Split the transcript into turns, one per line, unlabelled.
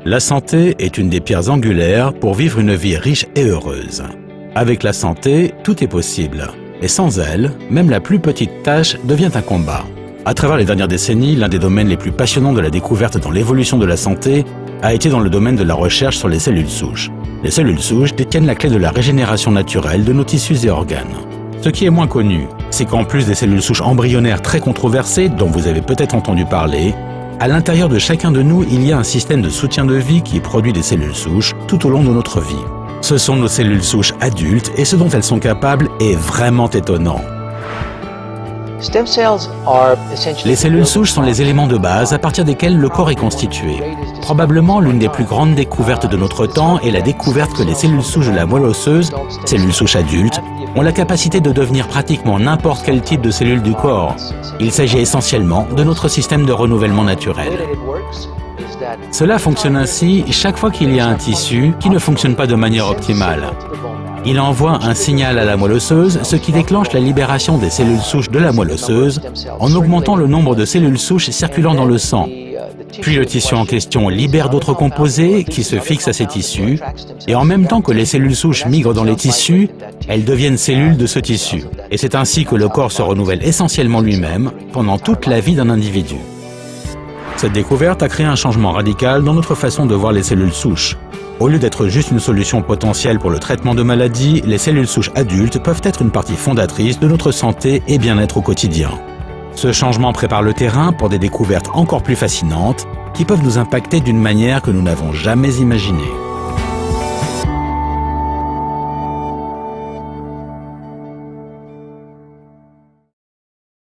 La santé est une des pierres angulaires pour vivre une vie riche et heureuse. Avec la santé, tout est possible. Et sans elle, même la plus petite tâche devient un combat. À travers les dernières décennies, l'un des domaines les plus passionnants de la découverte dans l'évolution de la santé a été dans le domaine de la recherche sur les cellules souches. Les cellules souches détiennent la clé de la régénération naturelle de nos tissus et organes. Ce qui est moins connu, c'est qu'en plus des cellules souches embryonnaires très controversées, dont vous avez peut-être entendu parler, à l'intérieur de chacun de nous, il y a un système de soutien de vie qui produit des cellules souches tout au long de notre vie. Ce sont nos cellules souches adultes et ce dont elles sont capables est vraiment étonnant. Les cellules souches sont les éléments de base à partir desquels le corps est constitué. Probablement l'une des plus grandes découvertes de notre temps est la découverte que les cellules souches de la moelle osseuse, cellules souches adultes, ont la capacité de devenir pratiquement n'importe quel type de cellule du corps. Il s'agit essentiellement de notre système de renouvellement naturel. Cela fonctionne ainsi chaque fois qu'il y a un tissu qui ne fonctionne pas de manière optimale. Il envoie un signal à la moelle osseuse, ce qui déclenche la libération des cellules souches de la moelle osseuse en augmentant le nombre de cellules souches circulant dans le sang. Puis le tissu en question libère d'autres composés qui se fixent à ces tissus et en même temps que les cellules souches migrent dans les tissus, elles deviennent cellules de ce tissu. Et c'est ainsi que le corps se renouvelle essentiellement lui-même pendant toute la vie d'un individu. Cette découverte a créé un changement radical dans notre façon de voir les cellules souches. Au lieu d'être juste une solution potentielle pour le traitement de maladies, les cellules souches adultes peuvent être une partie fondatrice de notre santé et bien-être au quotidien. Ce changement prépare le terrain pour des découvertes encore plus fascinantes qui peuvent nous impacter d'une manière que nous n'avons jamais imaginée.